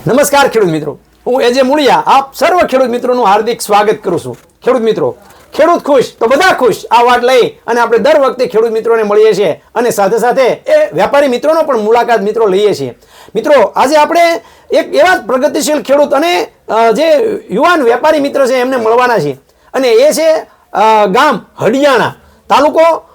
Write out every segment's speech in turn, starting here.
નમસ્કાર ખેડૂત મિત્રો, હું એજે મુળિયા આપ સર્વ ખેડૂત મિત્રોનું હાર્દિક સ્વાગત કરું છું. ખેડૂત મિત્રો, ખેડૂત ખુશ તો બધા ખુશ આ વાત લઈ અને આપણે દર વખતે ખેડૂત મિત્રોને મળીએ છીએ અને સાથે સાથે એ વેપારી મિત્રોનો પણ મુલાકાત મિત્રો લઈએ છીએ. મિત્રો, આજે આપણે એક એવા જ પ્રગતિશીલ ખેડૂત અને જે યુવાન વેપારી મિત્ર છે એમને મળવાના છીએ અને એ છે ગામ હડિયાણા, તાલુકો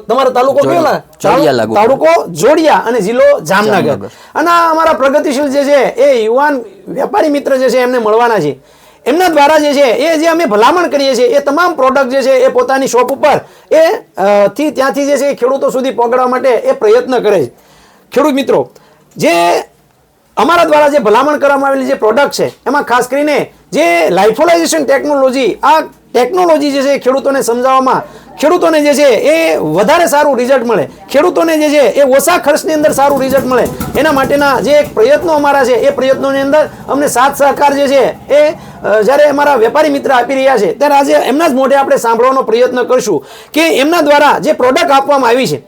તમારો તાલુકો કયો? તાલુકો જોડિયા અને જિલ્લો જામનગર. અને અમારા પ્રગતિશીલ જે છે એ યુવાન વેપારી મિત્ર જે છે એમને મળવાના છે. એમના દ્વારા જે છે એ જે અમે ભલામણ કરીએ છીએ એ તમામ પ્રોડક્ટ જે છે એ પોતાની શોપ ઉપર એ ત્યાંથી જે છે ખેડૂતો સુધી પહોંચાડવા માટે એ પ્રયત્ન કરે છે. ખેડૂત મિત્રો, જે અમારા દ્વારા જે ભલામણ કરવામાં આવેલી જે પ્રોડક્ટ છે એમાં ખાસ કરીને જે લાઇફોલાઇઝેશન ટેકનોલોજી, આ ટેકનોલોજી જે છે ખેડૂતોને સમજાવવામાં ખેડૂતોને જે છે એ વધારે સારું રિઝલ્ટ મળે, ખેડૂતોને જે છે એ ઓછા ખર્ચની અંદર સારું રિઝલ્ટ મળે એના માટેના જે એક પ્રયત્નો અમારા છે એ પ્રયત્નોની અંદર અમને સાથ સહકાર જે છે એ જ્યારે અમારા વેપારી મિત્ર આપી રહ્યા છે ત્યારે આજે એમના જ મોઢે આપણે સાંભળવાનો પ્રયત્ન કરશું કે એમના દ્વારા જે પ્રોડક્ટ આપવામાં આવી છે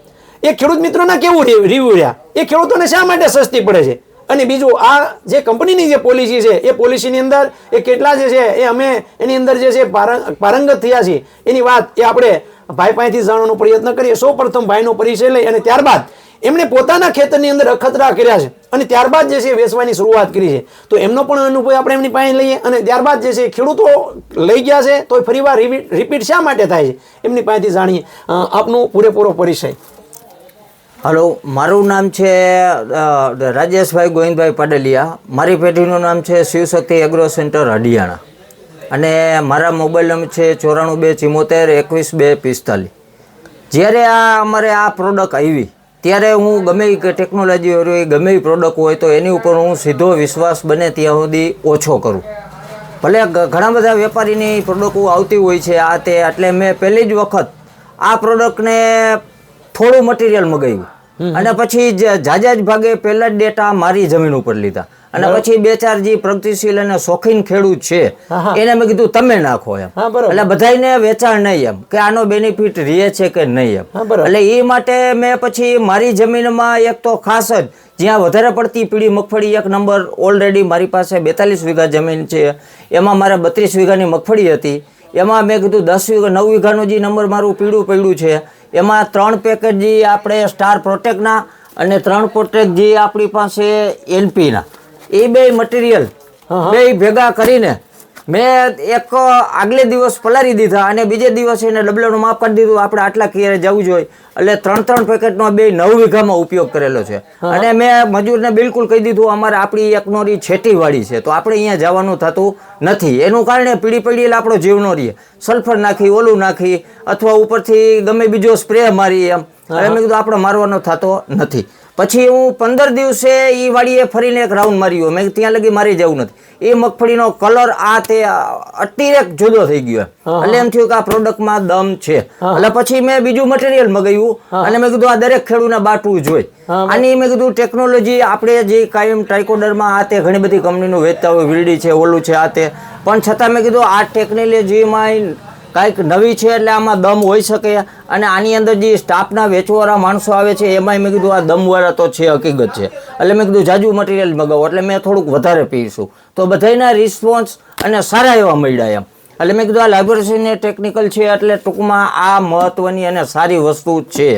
એ ખેડૂત મિત્રોના કેવું રિવ્યુ રહ્યા, એ ખેડૂતોને શા માટે સસ્તી પડે છે અને બીજું આ જે કંપનીની જે પોલિસી છે એ પોલિસીની અંદર એ કેટલા જે છે એ અમે એની અંદર જે છે પારંગત થયા છીએ એની વાત એ આપણે ભાઈ પાસેથી જાણવાનો પ્રયત્ન કરીએ. સૌ પ્રથમ ભાઈનો પરિચય લઈ અને ત્યારબાદ એમણે પોતાના ખેતરની અંદર અખતરા કર્યા છે અને ત્યારબાદ જે છે વેચવાની શરૂઆત કરી છે તો એમનો પણ અનુભવ આપણે એમની પાસે લઈએ અને ત્યારબાદ જે છે ખેડૂતો લઈ ગયા છે તો ફરીવાર રિપીટ શા માટે થાય છે એમની પાસેથી જાણીએ. આપનો પૂરેપૂરો પરિચય. હલો, મારું નામ છે રાજેશભાઈ ગોવિંદભાઈ પાડલિયા. મારી પેઢીનું નામ છે શિવશક્તિ એગ્રો સેન્ટર હડિયાણા અને મારા મોબાઈલ નંબર છે 94 274 21 245. જ્યારે અમારે આ પ્રોડક્ટ આવી ત્યારે હું ગમે એ ટેકનોલોજી હોય, ગમે એ પ્રોડક્ટ હોય તો એની ઉપર હું સીધો વિશ્વાસ બને ત્યાં સુધી ઓછો કરું. ભલે ઘણા બધા વેપારીની પ્રોડક્ટો આવતી હોય છે આ તે, એટલે મેં પહેલી જ વખત આ પ્રોડક્ટને થોડું મટીરિયલ મગાવ્યું અને પછી જાજા જ ભાગે પહેલા જ ડેટા મારી જમીન ઉપર લીધા અને પછી 2-4 જે પ્રગતિશીલ અને શોખીન ખેડૂત છે એને મેં કીધું તમે નાખો એમ, એટલે બધાને વેચાણ નહીં એમ કે આનો બેનિફિટ રહે છે કે નહીં એમ. એટલે એ માટે મેં પછી મારી જમીનમાં એક તો ખાસ જ જ્યાં વધારે પડતી પીળી મગફળી એક નંબર ઓલરેડી મારી પાસે 42 વીઘા જમીન છે, એમાં મારે 32 વીઘાની મગફળી હતી. એમાં મેં કીધું 9 વીઘાનું જે નંબર મારું પીળું પડ્યું છે એમાં 3 પેકેટ જે આપણે સ્ટાર પ્રોટેક્ટના અને 3 પ્રોટેક્ટ જે આપણી પાસે એનપીના એ બે મટીરિયલ બે ભેગા કરીને મેં એક આગલે દિવસ પલારી દીધા અને બીજે દિવસે એને ડબલાનું માપ કાઢી દીધું. આપણે આટલા ક્યારે જવું જોઈએ એટલે 3 પેકેટનો 9 વીઘામાં ઉપયોગ કરેલો છે અને મેં મજૂરને બિલકુલ કહી દીધું અમારે આપણી એકનોરી છેટીવાળી છે તો આપણે અહીંયા જવાનું થતું નથી. એનું કારણે પીળી પડી એટલે આપણો જીવ નો રહીએ, સલ્ફર નાખી, ઓલું નાખી અથવા ઉપરથી ગમે બીજો સ્પ્રે મારી એમ, એટલે મેં કીધું આપણે મારવાનો થતો નથી. પછી હું 15 દિવસે એ વાડીએ ફરીને એક રાઉન્ડ માર્યો, મેં ત્યાં લગી મારી જવું નથી. એ મગફળીનો કલર આ તે અતિરેક જુદો થઈ ગયો એટલે એમ થયું કે આ પ્રોડક્ટમાં દમ છે. એટલે પછી મેં બીજું મટીરિયલ મગાવ્યું અને મેં કીધું આ દરેક ખેડૂતને બાટવું જોઈએ. આની મેં કીધું ટેકનોલોજી આપણે જે કાયમ ટ્રાઇકોડરમાં આ તે ઘણી બધી કંપનીનું વેચતા હોય, વિરડી છે, ઓલું છે, આ તે, પણ છતાં મેં કીધું આ ટેકનોલોજીમાં કાંઈક નવી છે એટલે આમાં દમ હોઈ શકે અને આની અંદર જે સ્ટાફના વેચવાવાળા માણસો આવે છે એમાંય મેં કીધું આ દમવાળા તો છે, હકીકત છે. એટલે મેં કીધું જાજુ મટીરિયલ મગાવો એટલે મેં થોડુંક વધારે પીશું તો બધાના રિસ્પોન્સ અને સારા એવા મળ્યા એમ. એટલે મેં કીધું આ લાઇબ્રેશનની ટેકનિકલ છે એટલે ટૂંકમાં આ મહત્ત્વની અને સારી વસ્તુ છે.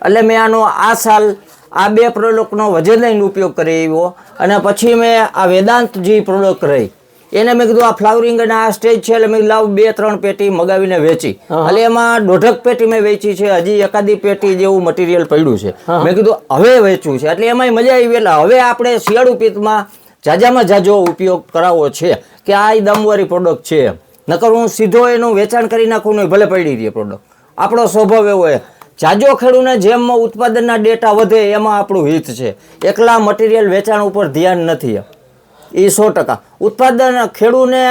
એટલે મેં આનો આ સાલ આ 2 પ્રોડક્ટનો વજન લઈને ઉપયોગ કરી આવ્યો અને પછી મેં આ વેદાંત જે પ્રોડક્ટ રહી એને મેં કીધું આ ફ્લાવરિંગ અને આ સ્ટેજ છે એટલે મેં લાવ 2-3 પેટી મગાવીને વેચી. એટલે એમાં 1.5 પેટી મેં વેચી છે, હજી એકાદી પેટી જેવું મટીરિયલ પડ્યું છે. મેં કીધું હવે વેચવું છે એટલે એમાંય મજા આવી. એટલે હવે આપણે શિયાળુ પિત્તમાં જાજામાં જાજો ઉપયોગ કરાવવો છે કે આ દમવાળી પ્રોડક્ટ છે, નકર હું સીધો એનું વેચાણ કરી નાખું નહીં, ભલે પડી રહી પ્રોડક્ટ. આપણો સ્વભાવ એવો હોય જાજો ખેડૂને જેમ ઉત્પાદનના ડેટા વધે એમાં આપણું હિત છે, એકલા મટીરિયલ વેચાણ ઉપર ધ્યાન નથી. એ 100% ઉત્પાદન ખેડૂને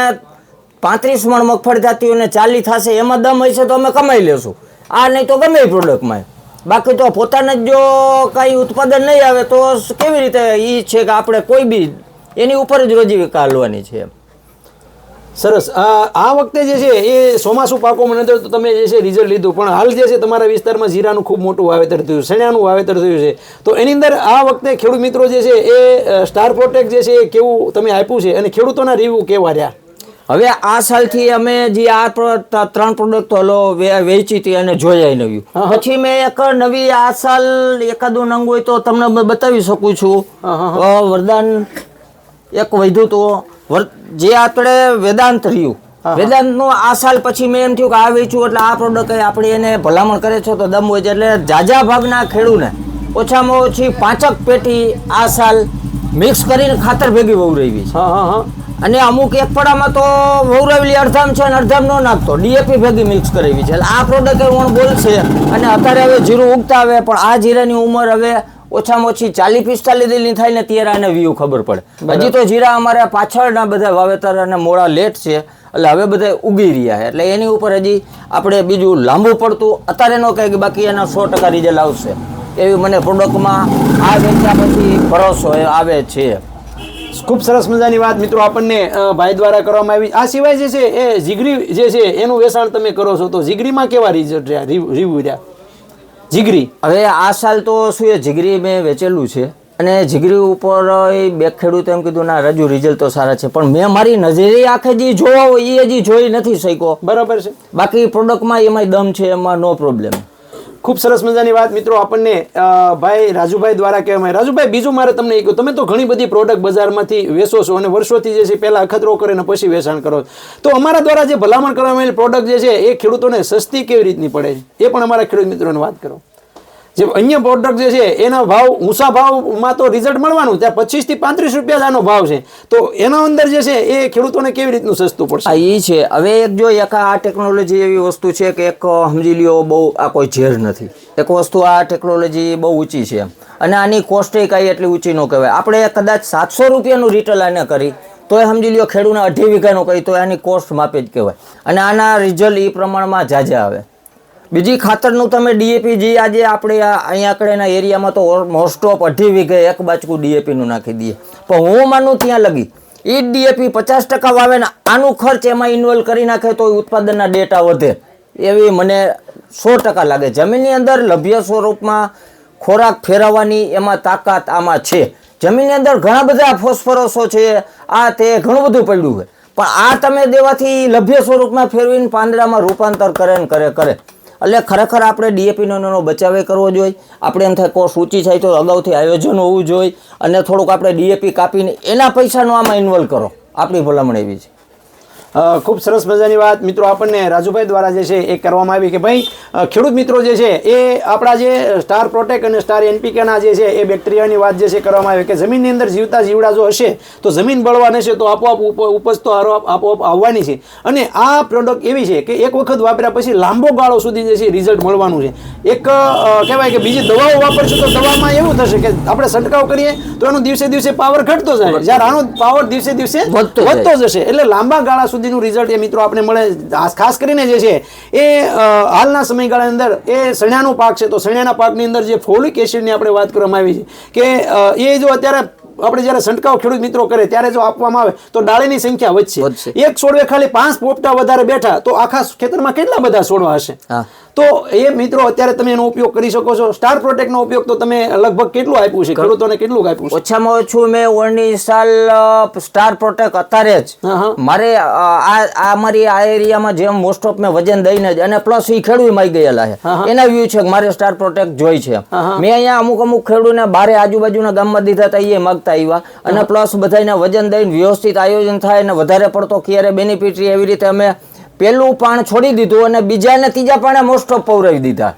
35 મણ મગફળી થતી હોય ને 40 થશે એમાં દમ હશે તો અમે કમાઈ લેશું, આ નહીં તો ગમે એ પ્રોડક્ટમાં. બાકી તો પોતાને જો કાંઈ ઉત્પાદન નહીં આવે તો કેવી રીતે એ છે કે આપણે કોઈ બી એની ઉપર જ રોજી કાઢવાની છે. સરસ. આ વખતે જે છે એ ચોમાસું પાકોમાં નજર તો તમે જે છે રિઝલ્ટ લીધું, પણ હાલ જે છે તમારા વિસ્તારમાં જીરાનું ખૂબ મોટું વાવેતર થયું, શેણાનું વાવેતર થયું છે, તો એની અંદર આ વખતે ખેડૂત મિત્રો જે છે એ સ્ટાર પ્રોટેક્ટ જે છે એ કેવું તમે આપ્યું છે અને ખેડૂતોના રિવ્યુ કેવા રહ્યા? હવે આ સાલથી અમે જે આ 3 પ્રોડક્ટ વેચી હતી અને જોઈ નવી, પછી મેં એક નવી આ સાલ એકાદું નંગ હોય તો તમને બતાવી શકું છું. વરદાન એક વધ્યું તો જે આપણે વેદાંત રહ્યું, વેદાંતનું આ સાલ પછી મેં એમ થયું કે આ વેચ્યું એટલે આ પ્રોડક્ટ આપણે એને ભલામણ કરે છે તો દમ હોય છે, એટલે જાજા ભાગના ખેડૂને ઓછામાં ઓછી 5 પેટી આ સાલ મિક્સ કરીને ખાતર ભેગી વવરાવી છે. અને અમુક એક પડામાં તો વવરાવેલી અડધામ છે અને અડધામ ન નાખતો ડીએપી ભેગી મિક્સ કરાવી છે. એટલે આ પ્રોડક્ટ એવું બોલશે. અને અત્યારે હવે જીરું ઉગતા આવે, પણ આ જીરાની ઉંમર હવે ઓછામાં ઓછી 40-45 દિનની થાય ને ત્યારે આને વ્યૂ ખબર પડે. હજી તો જીરા અમારા પાછળના બધા વાવેતર અને મોડા લેટ છે, એટલે હવે બધા ઉગી રહ્યા છે, એટલે એની ઉપર હજી આપણે બીજું લાંબુ પડતું અત્યારે ન કહે કે બાકી એના 100% રિઝલ્ટ આવશે એવી મને પ્રોડક્ટમાં આ વેચ્યા પછી ભરોસો આવે છે. ખૂબ સરસ મજાની વાત મિત્રો આપણને ભાઈ દ્વારા કરવામાં આવી. આ સિવાય જે છે એ જીગરી જે છે એનું વેચાણ તમે કરો છો, તો જીગરીમાં કેવા રિઝલ્ટ રહ્યા, રિવ્યુ રહ્યા જીગરી? હવે આ સાલ તો શું એ જીગરી મેં વેચેલું છે અને જીગરી ઉપર બે ખેડૂતો એમ કીધું ના રાજુ રિઝલ્ટ તો સારા છે, પણ મેં મારી નજરે આંખે જે જોવા હોય એ હજી જોઈ નથી શક્યો. બરાબર છે. બાકી પ્રોડક્ટમાં એમાંય દમ છે, એમાં નો પ્રોબ્લેમ. ખૂબ સરસ મજાની વાત મિત્રો આપણને ભાઈ રાજુભાઈ દ્વારા કહેવામાં. રાજુભાઈ, બીજું મારે તમને એ કહ્યું, તમે તો ઘણી બધી પ્રોડક્ટ બજારમાંથી વેચો છો અને વર્ષોથી જે છે પહેલાં અખતરો કરીને પછી વેચાણ કરો, તો અમારા દ્વારા જે ભલામણ કરવામાં આવેલી પ્રોડક્ટ જે છે એ ખેડૂતોને સસ્તી કેવી રીતની પડે છે એ પણ અમારા ખેડૂત મિત્રોને વાત કરો. જે અન્ય પ્રોડક્ટ જે છે એના ભાવ ઊંચા ભાવમાં તો રિઝલ્ટ મળવાનું, ત્યાં 25 થી 35 રૂપિયા આનો ભાવ છે, તો એના અંદર જે છે એ ખેડૂતોને કેવી રીતનું સસ્તું પડશે? એ છે. હવે એક જો એક આ ટેકનોલોજી એવી વસ્તુ છે કે એક સમજી લ્યો બહુ આ કોઈ ઝેર નથી. એક વસ્તુ આ ટેકનોલોજી બહુ ઊંચી છે અને આની કોસ્ટ કાંઈ એટલી ઊંચી ન કહેવાય. આપણે કદાચ 700 રૂપિયાનું રિટેલ આને કરી તો એ સમજી લ્યો ખેડૂતને 2.5 વીઘાનું કહી તો આની કોસ્ટ માપે જ કહેવાય, અને આના રિઝલ્ટ એ પ્રમાણમાં ઝાઝા આવે. બીજી ખાતરનું તમે ડીએપી જે આજે આપણે અહીંયા આગળના એરિયામાં તો મોસ્ટ ઓફ 2.5 વીઘે એક બાચકું ડીએપીનું નાખી દઈએ, પણ હું માનું ત્યાં લગી એ ડીએપી 50% વાવે ને આનું ખર્ચ એમાં ઇન્વોલ્વ કરી નાખે તો ઉત્પાદનના ડેટા વધે એવી મને 100% લાગે. જમીનની અંદર લભ્ય સ્વરૂપમાં ખોરાક ફેરવવાની એમાં તાકાત આમાં છે. જમીનની અંદર ઘણા બધા ફોસ્ફરસો છે, આ તે ઘણું બધું પડ્યું છે, પણ આ તમે દેવાથી લભ્ય સ્વરૂપમાં ફેરવીને પાંદડામાં રૂપાંતર કરે ને કરે. એટલે ખરેખર આપણે ડીએપીનો એનો બચાવ કરવો જોઈએ. આપણે એમ થાય કોસ્ટ ઊંચી થાય તો અગાઉથી આયોજન હોવું જોઈએ અને થોડુંક આપણે ડીએપી કાપીને એના પૈસાનો આમાં ઇન્વોલ્વ કરો. આપણી ભલામણ એવી છે. ખૂબ સરસ મજાની વાત મિત્રો આપણને રાજુભાઈ દ્વારા જે છે એ કરવામાં આવી કે ભાઈ ખેડૂત મિત્રો જે છે એ આપણા જે સ્ટાર પ્રોટેક્ટ અને સ્ટાર એનપીકેના જે છે એ બેક્ટેરિયાની વાત જે છે કરવામાં આવી કે જમીનની અંદર જીવતા જીવડા જો હશે તો જમીન બળવાની છે, તો આપોઆપ ઉપજ તો આપોઆપ આવવાની છે. અને આ પ્રોડક્ટ એવી છે કે એક વખત વાપર્યા પછી લાંબો ગાળો સુધી જે છે રિઝલ્ટ મળવાનું છે. એક કહેવાય કે બીજી દવાઓ વાપરશું તો દવામાં એવું થશે કે આપણે છંટકાવ કરીએ તો એનો દિવસે દિવસે પાવર ઘટતો જાય, જ્યારે આનો પાવર દિવસે દિવસે વધતો જશે. એટલે લાંબા ગાળા સુધી રિઝલ્ટ એ મિત્રો આપણે મળે. ખાસ કરીને જે છે એ હાલના સમયગાળાની અંદર એ સણિયાનો પાક છે, તો સણિયાના પાકની અંદર જે ફોલિક એસિડની આપણે વાત કરવામાં આવી છે કે એ જો અત્યારે આપણે જ્યારે છંટકાવ ખેડૂત મિત્રો કરે ત્યારે જો આપવામાં આવે તો ડાળીની સંખ્યા વધશે. એક છોડવે ખાલી 5 પોપટા વધારે બેઠા તો આખા ખેતરમાં કેટલા બધા છોડવા હશે. તો એ મિત્રો અત્યારે તમે એનો ઉપયોગ કરી શકો છો. સ્ટાર પ્રોટેક્ટનો ઉપયોગ તો તમે લગભગ કેટલું આપ્યું છે ખેડૂતોને, કેટલું આપ્યું છે? ઓછામાં ઓછું મેં ઓળની સાલ સ્ટાર પ્રોટેક્ટ અત્યારે જ મારે અમારી આ એરિયામાં જેમ મોસ્ટ ઓફ મેં વજન દઈને જ અને પ્લસ એ ખેડૂત માઈ ગયેલા છે એના વ્યૂ છે કે મારે સ્ટાર પ્રોટેક્ટ જોઈ છે. મેં અહીંયા અમુક ખેડૂતને બારે આજુબાજુના ગામમાં દીધા હતા, એ માગતા આવ્યા અને પ્લસ બધાને વજન દઈને વ્યવસ્થિત આયોજન થાય અને વધારે પડતો ક્યારે બેનિફિટ એવી રીતે અમે પેલું પાણ છોડી દીધું અને બીજા ને ત્રીજા પાણે મોસ્ટ ઓફ પવરાવી દીધા.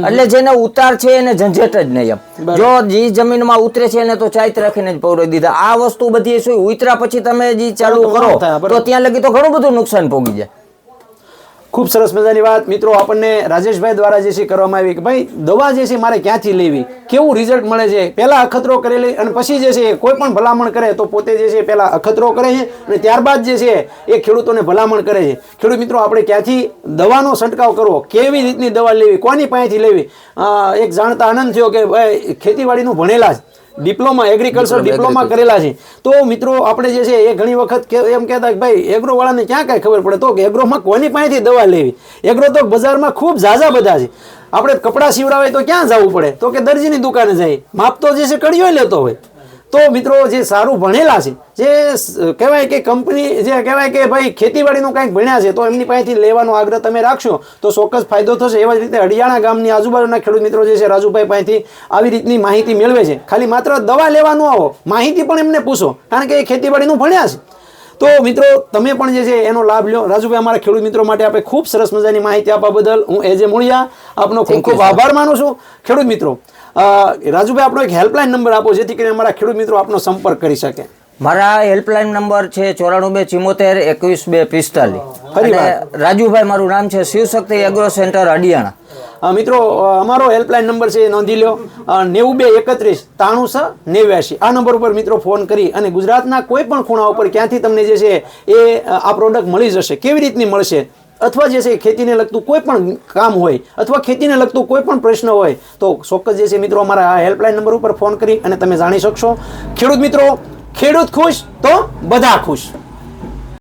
એટલે જેને ઉતાર છે એને ઝંઝટ જ નહીં એમ. જો જે જમીનમાં ઉતરે છે એને તો ચાઈત રાખીને જ પવરાવી દીધા. આ વસ્તુ બધી શું ઉતરા પછી તમે જે ચાલુ કરો તો ત્યાં લગી તો ઘણું બધું નુકસાન ભોગી જાય. ખૂબ સરસ મજાની વાત મિત્રો આપણને રાજેશભાઈ દ્વારા જે છે કરવામાં આવી કે ભાઈ દવા જે છે મારે ક્યાંથી લેવી, કેવું રિઝલ્ટ મળે છે. પહેલા અખતરો કરેલી અને પછી જે છે કોઈ પણ ભલામણ કરે તો પોતે જે છે પહેલા અખતરો કરે છે અને ત્યારબાદ જે છે એ ખેડૂતોને ભલામણ કરે છે. ખેડૂત મિત્રો આપણે ક્યાંથી દવાનો છંટકાવ કરવો, કેવી રીતની દવા લેવી, કોની પાસેથી લેવી, એક જાણતા આનંદ થયો કે ભાઈ ખેતીવાડીનું ભણેલા જ ડિપ્લોમા એગ્રીકલ્ચર ડિપ્લોમા કરેલા છે. તો મિત્રો આપણે જે છે એ ઘણી વખત એમ કહેતા કે ભાઈ એગ્રો વાળાને ક્યાં કાંઈ ખબર પડે, તો કે એગ્રોમાં કોની પાસેથી દવા લેવી, એગ્રો તો બજારમાં ખૂબ ઝાઝા બધા છે. આપણે કપડાં સીવડાવે તો ક્યાં જવું પડે, તો કે દરજીની દુકાને જાય, માપ તો જે છે કડિયો લેતો હોય. તો મિત્રો જે સારું ભણેલા છે, જે કહેવાય કે કંપની જે કહેવાય કે ભાઈ ખેતીવાડીનું કંઈક ભણ્યા છે, તો એમની પાસેથી લેવાનો આગ્રહ તમે રાખશો તો ચોક્કસ ફાયદો થશે. એવા જ રીતે હડિયાણા ગામની આજુબાજુના ખેડૂત મિત્રો જે છે રાજુભાઈ પાસેથી આવી રીતની માહિતી મેળવે છે. ખાલી માત્ર દવા લેવા ન આવો, માહિતી પણ એમને પૂછો, કારણ કે એ ખેતીવાડીનું ભણ્યા છે. તો મિત્રો તમે પણ જે છે એનો લાભ લો. રાજુભાઈ અમારા ખેડૂત મિત્રો માટે આપણે ખૂબ સરસ મજાની માહિતી આપવા બદલ હું એજે મુળિયા આપનો ખૂબ ખૂબ આભાર માનું છું. ખેડૂત મિત્રો રાજુભાઈ આપણો એક હેલ્પલાઇન નંબર આપો જેથી કરીને અમારા ખેડૂત મિત્રો આપનો સંપર્ક કરી શકે. મારા હેલ્પલાઇન નંબર છે 94 74 21 245. અને રાજુભાઈ મારું નામ છે, શિવશક્તિ એગ્રો સેન્ટર હડિયાણા. મિત્રો અમારો હેલ્પલાઇન નંબર છે, નોંધી લો, 92 31 93 89. આ નંબર ઉપર મિત્રો ફોન કરી અને ગુજરાતના કોઈ પણ ખૂણા ઉપર ક્યાંથી તમને જે છે એ આ પ્રોડક્ટ મળી જશે, કેવી રીતની મળશે, અથવા જે છે ખેતીને લગતું કોઈ પણ કામ હોય અથવા ખેતીને લગતું કોઈ પણ પ્રશ્ન હોય તો ચોક્કસ જે છે મિત્રો અમારા આ હેલ્પલાઇન નંબર ઉપર ફોન કરી અને તમે જાણી શકશો. ખેડૂત મિત્રો, ખેડૂત ખુશ તો બધા ખુશ.